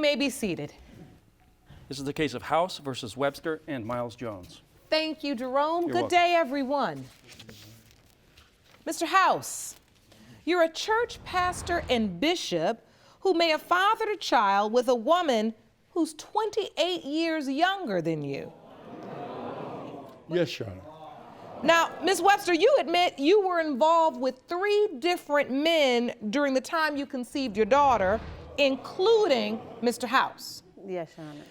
may be seated. This is the case of House versus Webster and Miles Jones. Thank you, Jerome. You're Good welcome. day, everyone. Mr. House, you're a church pastor and bishop who may have fathered a child with a woman who's 28 years younger than you. Yes, Your Honor. Now, Ms. Webster, you admit you were involved with 3 different men during the time you conceived your daughter, including Mr. House. Yes, Your Honor.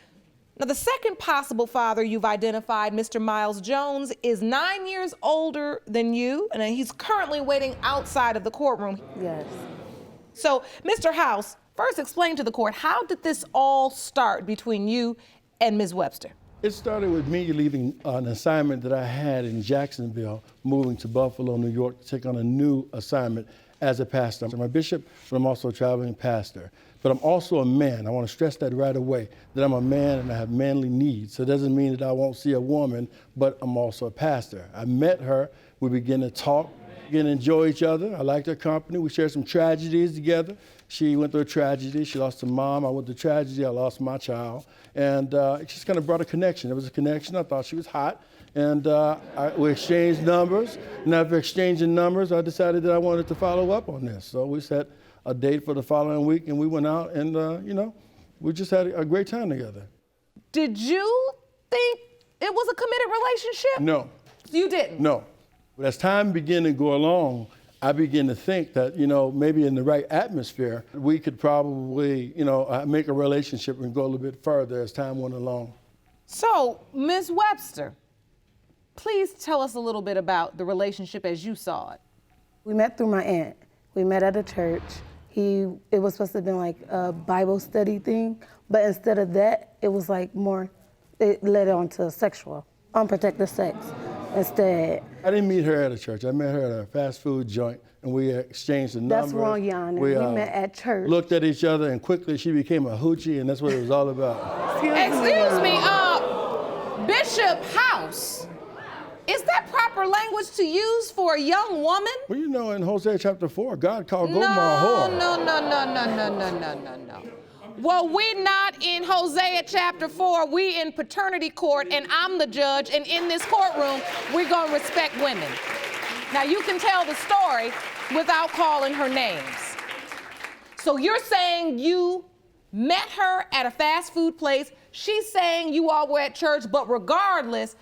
Now, the second possible father you've identified, Mr. Miles Jones, is 9 years older than you, and he's currently waiting outside of the courtroom. Yes. So, Mr. House, first explain to the court, how did this all start between you and Ms. Webster? It started with me leaving an assignment that I had in Jacksonville, moving to Buffalo, New York, to take on a new assignment as a pastor. I'm a bishop, but I'm also a traveling pastor. But I'm also a man. I want to stress that right away, that I'm a man and I have manly needs. So it doesn't mean that I won't see a woman, but I'm also a pastor. I met her, we began to talk, began to enjoy each other. I liked her company. We shared some tragedies together. She went through a tragedy. She lost her mom. I went through tragedy. I lost my child. And it just kind of brought a connection. There was a connection. I thought she was hot. And we exchanged numbers. And after exchanging numbers, I decided that I wanted to follow up on this. So we set a date for the following week, and we went out, and we just had a great time together. Did you think it was a committed relationship? No. You didn't? No. But as time began to go along, I began to think that, maybe in the right atmosphere, we could probably, make a relationship and go a little bit further as time went along. So, Ms. Webster, please tell us a little bit about the relationship as you saw it. We met through my aunt. We met at a church. It was supposed to have been like a Bible study thing, but instead of that, it was like it led on to sexual, unprotected sex instead. I didn't meet her at a church. I met her at a fast food joint, and we exchanged the numbers. That's wrong, Your Honor. We met at church. Looked at each other, and quickly she became a hoochie, and that's what it was all about. Excuse me, Bishop House, is that proper language to use for a young woman? Well, in Hosea chapter 4, God called Gomer a whore. No. Well, we're not in Hosea chapter 4. We in paternity court, and I'm the judge, and in this courtroom, we're going to respect women. Now, you can tell the story without calling her names. So you're saying you met her at a fast food place. She's saying you all were at church, but regardless,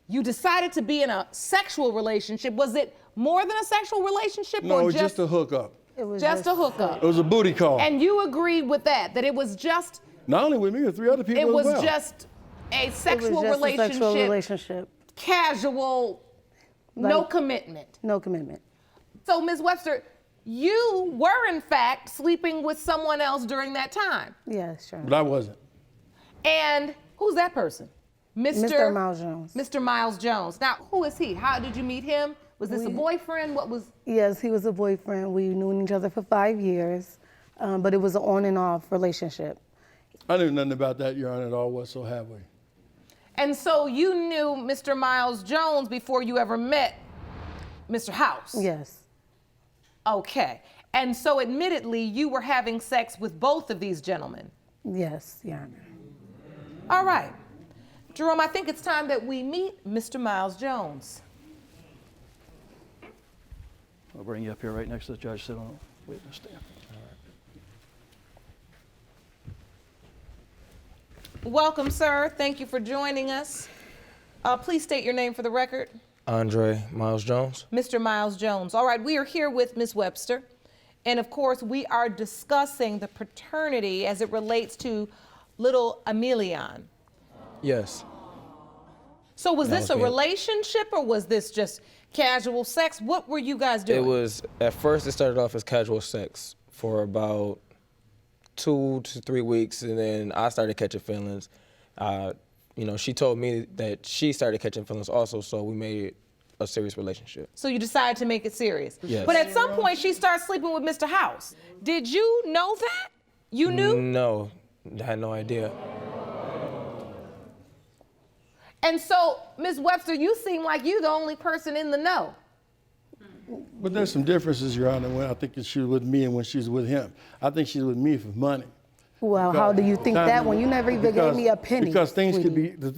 you decided to be in a sexual relationship. Was it more than a sexual relationship? No, or it was just a hookup. It was just a hookup. It was a booty call. And you agreed with that it was just... Not only with me, with 3 other people as well. It was just a sexual relationship. Casual, no commitment. No commitment. So, Ms. Webster, you were, in fact, sleeping with someone else during that time. Yes, sure. But I wasn't. And who's that person? Mr. Miles Jones. Mr. Miles Jones. Now, who is he? How did you meet him? Was this a boyfriend? What was? Yes, he was a boyfriend. We knew each other for 5 years, but it was an on and off relationship. I knew nothing about that, Your Honor, at all whatsoever. And so you knew Mr. Miles Jones before you ever met Mr. House? Yes. Okay. And so admittedly, you were having sex with both of these gentlemen? Yes, Your Honor. All right. Jerome, I think it's time that we meet Mr. Miles Jones. I'll bring you up here right next to the judge. Sit on the witness stand. Welcome, sir. Thank you for joining us. Please state your name for the record. Andre Miles Jones. Mr. Miles Jones. All right, we are here with Ms. Webster. And of course, we are discussing the paternity as it relates to little Emilion. Yes. So was this a relationship or was this just casual sex? What were you guys doing? At first it started off as casual sex for about 2 to 3 weeks, and then I started catching feelings. She told me that she started catching feelings also, so we made it a serious relationship. So you decided to make it serious? Yes. But at some point she started sleeping with Mr. House. Did you know that? You knew? No, I had no idea. And so, Ms. Webster, you seem like you're the only person in the know. But there's some differences, Your Honor, when I think she was with me and when she's with him. I think she's with me for money. Well, how do you think that when you never even gave me a penny? Because things could sweetie? be, the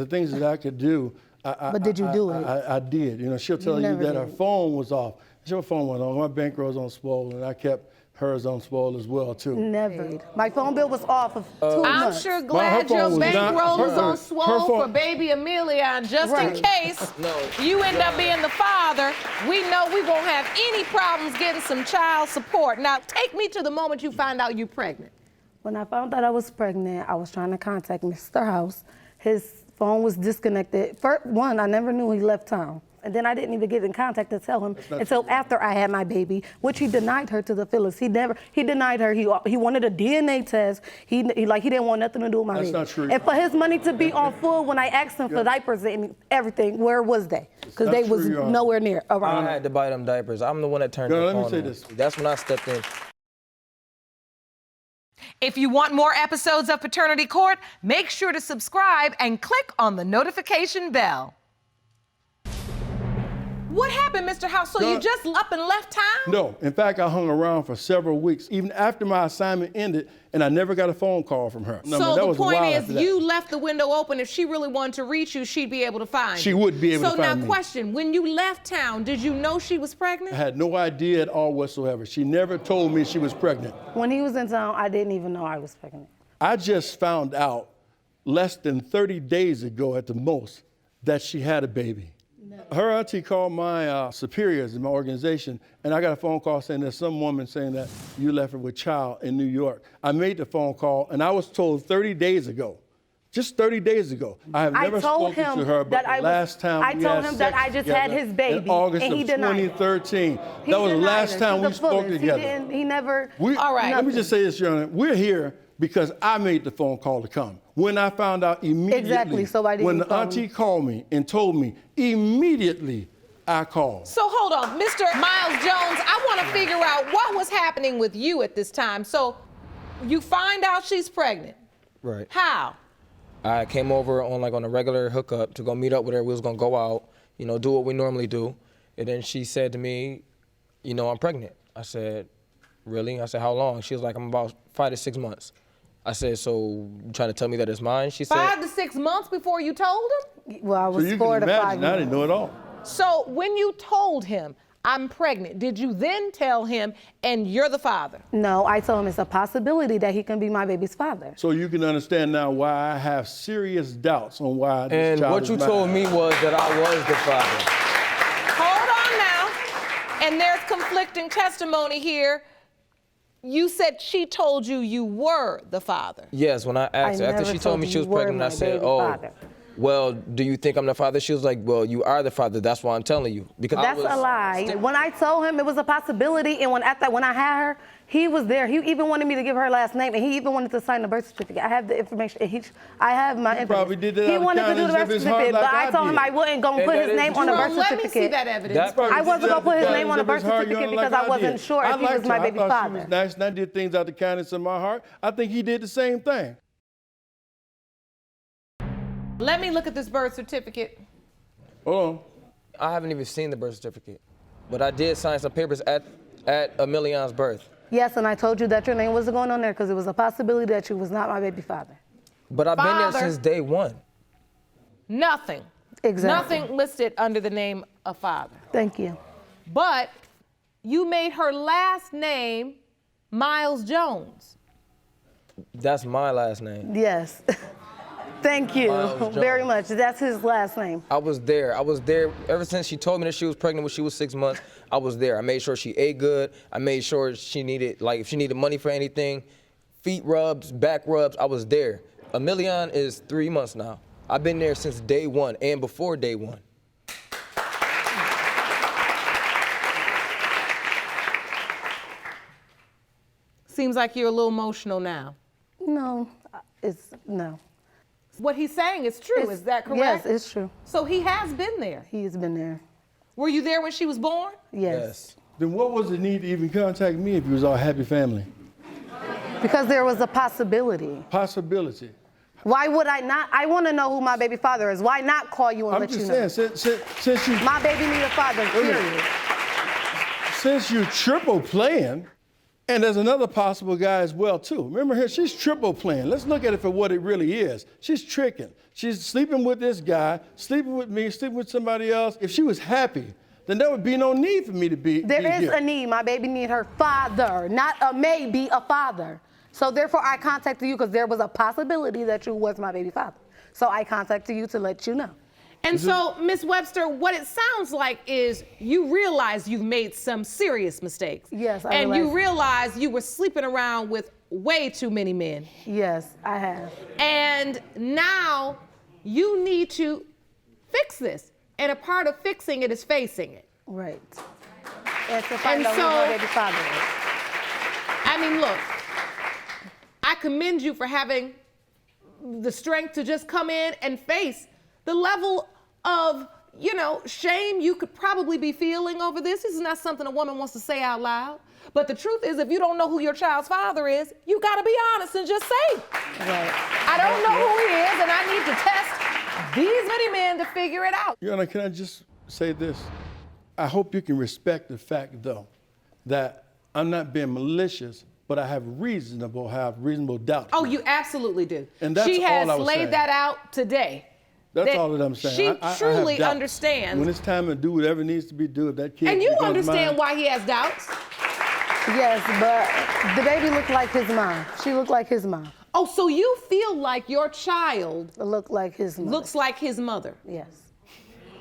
things that I could do. But did you do it? I did. You know, she'll tell you never that her did. phone was off. Her phone went on. My bankroll's on spoil, and I kept hers on spoil as well, too. Never. My phone bill was off of 2 I'm months. sure her glad phone your was not- bankroll is her- on her swole phone- for baby Amelia, and just in Right. case you end up being the father, we know we won't have any problems getting some child support. Now, take me to the moment you find out you're pregnant. When I found out I was pregnant, I was trying to contact Mr. House. His phone was disconnected. First, one, I never knew he left town. And then I didn't even get in contact to tell him until after I had my baby, which he denied her to the Phyllis. He denied her. He wanted a DNA test. He didn't want nothing to do with my That's baby. not true. And for his money to be on full when I asked him for diapers and everything, where was they? Because not they was true, Your Honor. nowhere near I around. had to buy them diapers. I'm the one that turned No, the let me phone say on. this. That's when I stepped in. If you want more episodes of Paternity Court, make sure to subscribe and click on the notification bell. What happened, Mr. House? So you just up and left town? No, in fact, I hung around for several weeks, even after my assignment ended, and I never got a phone call from her. No, So that the was a point while is, after that. you left the window open. If she really wanted to reach you, she'd be able to find you. She would be able to So find now, me. question: when you left town, did you know she was pregnant? I had no idea at all whatsoever. She never told me she was pregnant. When he was in town, I didn't even know I was pregnant. I just found out less than 30 days ago at the most that she had a baby. Her auntie called my superiors in my organization, and I got a phone call saying there's some woman saying that you left her with child in New York. I made the phone call, and I was told 30 days ago, just 30 days ago. I have never spoken to her, but the last time I we told had him that sex I just had together his baby, in August and he of denied it. 2013. He That was the denied last it time to we the spoke fullest. together. He never. All right. Let me just say this, Your Honor. We're here because I made the phone call to come. When I found out immediately, Exactly, so why didn't when you the call auntie me? called me and told me, immediately I called. So hold on, Mr. Miles Jones, I want to figure out what was happening with you at this time. So you find out she's pregnant. Right. How? I came over on a regular hookup to go meet up with her. We was gonna go out, do what we normally do. And then she said to me, I'm pregnant. I said, really? I said, how long? She was like, I'm about 5 to 6 months. I said, so you trying to tell me that it's mine? She said, 5 to 6 months before you told him? Well, I So was you 4 can to 5 imagine, I didn't months. know it all. So when you told him, I'm pregnant, did you then tell him, and you're the father? No, I told him it's a possibility that he can be my baby's father. So you can understand now why I have serious doubts on why this and child what is you mine. told me was that I was the father. Hold on now. And there's conflicting testimony here. You said she told you you were the father. Yes, when I asked her, after never she told me told she you was you were pregnant, I my said, baby oh, father. well, do you think I'm the father? She was like, well, you are the father. That's why I'm telling you. Because That's a lie. When I told him it was a possibility, and when I had her, he was there. He even wanted me to give her last name, and he even wanted to sign the birth certificate. I have the information. I have my information. probably did that He out of wanted to do the kindness birth of his heart certificate, like but I I told him did. I wouldn't go and And put that his is name on the true. birth Let me certificate. see that evidence. That part- I wasn't gonna put his name on the birth Of his heart, certificate Your Honor, because like I wasn't did. sure I if he was liked my her. baby I thought father. She was nice, and I did things out of the kindness of my heart. I think he did the same thing. Let me look at this birth certificate. Hold on. I haven't even seen the birth certificate. But I did sign some papers at Emilian's birth. Yes, and I told you that your name wasn't going on there because it was a possibility that you was not my baby father. But I've been there Father. since day one. Nothing. Exactly. Nothing listed under the name of father. Thank you. But you made her last name Miles Jones. That's my last name. Yes. Thank you Miles Jones. very much. That's his last name. I was there. Ever since she told me that she was pregnant when she was 6 months. I was there. I made sure she ate good. I made sure if she needed money for anything, feet rubs, back rubs, I was there. Emilian is 3 months now. I've been there since day one and before day one. Seems like you're a little emotional now. No, no. What he's saying is true. Is that correct? Yes, it's true. So he has been there. He has been there. Were you there when she was born? Yes. Then what was the need to even contact me if you was all happy family? Because there was a possibility. Possibility. Why would I not? I want to know who my baby father is. Why not call you and I'm let you just know? saying, since My baby need a father, a minute. period. since you triple playing, And there's another possible guy as well, too. Remember here, she's triple playing. Let's look at it for what it really is. She's tricking. She's sleeping with this guy, sleeping with me, sleeping with somebody else. If she was happy, then there would be no need for me to be There is here. a need. My baby need her father, not a maybe, a father. So therefore, I contacted you because there was a possibility that you was my baby father. So I contacted you to let you know. And so, Ms. Webster, what it sounds like is you realize you've made some serious mistakes. Yes, I And realize. you realize you were sleeping around with way too many men. Yes, I have. And now you need to fix this. And a part of fixing it is facing it. Right. And to find out who so- my baby father is. I mean, look, I commend you for having the strength to just come in and face the level of, shame you could probably be feeling over this. This is not something a woman wants to say out loud. But the truth is, if you don't know who your child's father is, you gotta be honest and just say, Right. I don't know who he is, and I need to test these many men to figure it out. Your Honor, can I just say this? I hope you can respect the fact, though, that I'm not being malicious, but I have reasonable doubt. Oh, you absolutely do. And that's she has all I was laid saying. that out today. That's all that I'm saying. She I have truly doubts. understands. When it's time to do whatever needs to be done, if that kid And you becomes understand mine, why he has doubts. Yes, but the baby looked like his mom. She looked like his mom. Oh, so you feel like your child Looked like his mother. looks like his mother. Yes.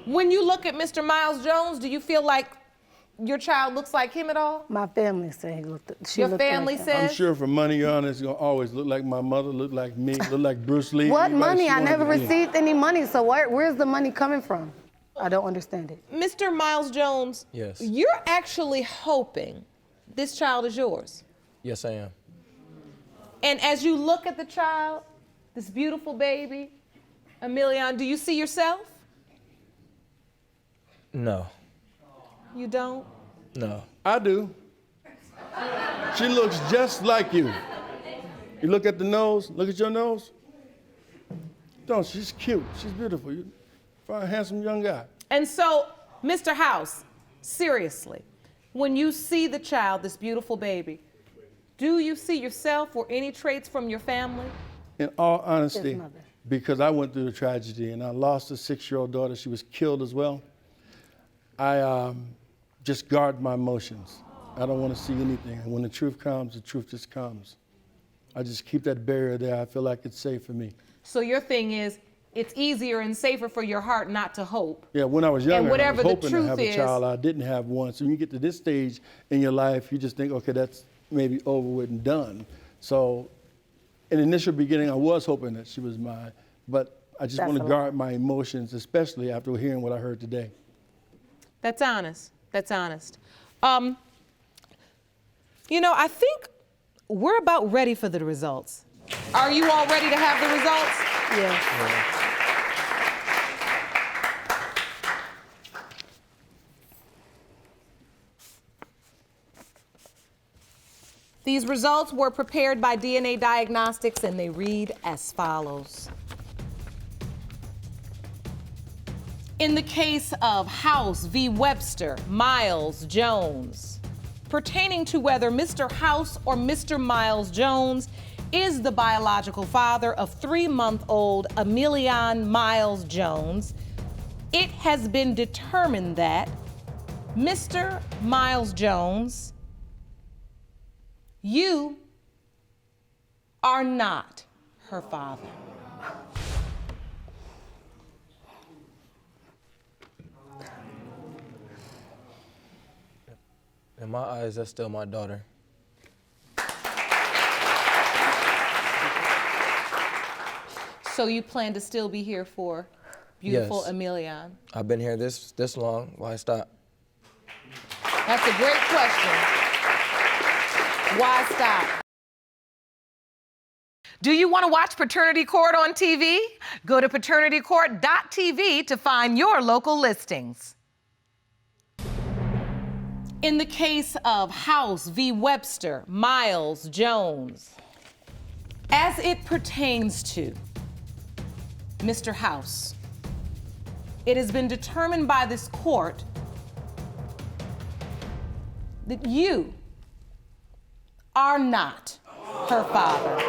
When you look at Mr. Miles Jones, do you feel like your child looks like him at all? My family said he looked. She Your looked family like him. said? I'm sure for money, Your Honor, it's gonna always look like my mother, look like me, look like Bruce Lee. What anybody money? she I wanted never to be. received any money. So where's the money coming from? I don't understand it. Mr. Miles Jones, Yes. you're actually hoping this child is yours. Yes, I am. And as you look at the child, this beautiful baby, Emilion, do you see yourself? No. You don't? No. I do. She looks just like you. You look at the nose, look at your nose. Don't, she's cute, she's beautiful. You find a handsome young guy. And so, Mr. House, seriously, when you see the child, this beautiful baby, do you see yourself or any traits from your family? In all honesty, His mother. because I went through the tragedy and I lost a 6-year-old daughter, she was killed as well. I just guard my emotions. I don't want to see anything. And when the truth comes, the truth just comes. I just keep that barrier there. I feel like it's safe for me. So your thing is, it's easier and safer for your heart not to hope. Yeah, when I was younger, I whatever was the hoping to truth have is- a child. I didn't have one. So when you get to this stage in your life, you just think, okay, that's maybe over with and done. So in the initial beginning, I was hoping that she was mine. But I just That's want to a lot. guard my emotions, especially after hearing what I heard today. That's honest. That's honest. I think we're about ready for the results. Are you all ready to have the results? Yes. These results were prepared by DNA Diagnostics and they read as follows. In the case of House v. Webster, Miles Jones, pertaining to whether Mr. House or Mr. Miles Jones is the biological father of 3-month-old Emilion Miles Jones, it has been determined that Mr. Miles Jones, you are not her father. In my eyes, that's still my daughter. So you plan to still be here for beautiful Yes. Emilion? I've been here this long. Why stop? That's a great question. Why stop? Do you want to watch Paternity Court on TV? Go to paternitycourt.tv to find your local listings. In the case of House v. Webster, Miles Jones, as it pertains to Mr. House, it has been determined by this court that you are not her father.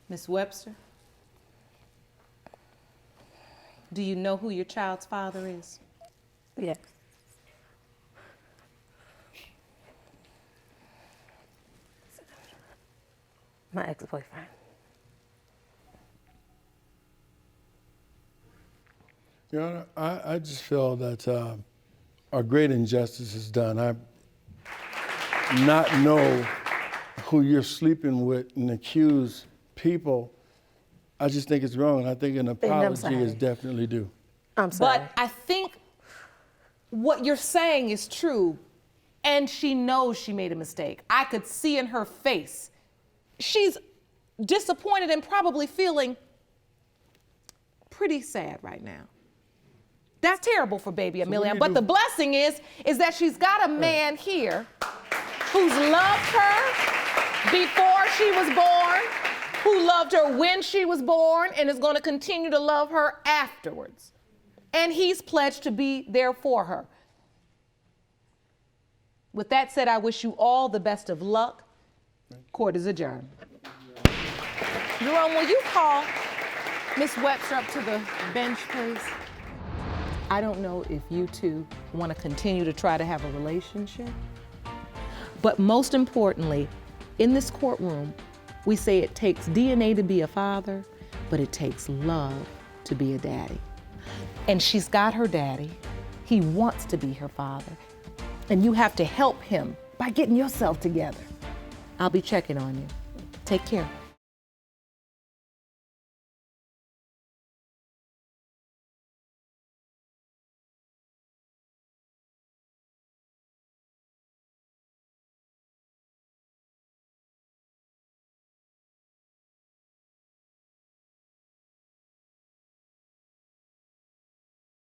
Miss Webster, do you know who your child's father is? Yes. My ex-boyfriend. Your Honor, I just feel that a great injustice is done. I not know who you're sleeping with and accuse people. I just think it's wrong, and I think an apology is definitely due. I'm sorry. But I think what you're saying is true, and she knows she made a mistake. I could see in her face. She's disappointed and probably feeling pretty sad right now. That's terrible for baby Amelia. But the blessing is that she's got a man here who's loved her before she was born, who loved her when she was born, and is going to continue to love her afterwards. And he's pledged to be there for her. With that said, I wish you all the best of luck. Court is adjourned. Jerome, will you call Miss Webster up to the bench, please? I don't know if you two want to continue to try to have a relationship, but most importantly, in this courtroom, we say it takes DNA to be a father, but it takes love to be a daddy. And she's got her daddy. He wants to be her father. And you have to help him by getting yourself together. I'll be checking on you. Take care.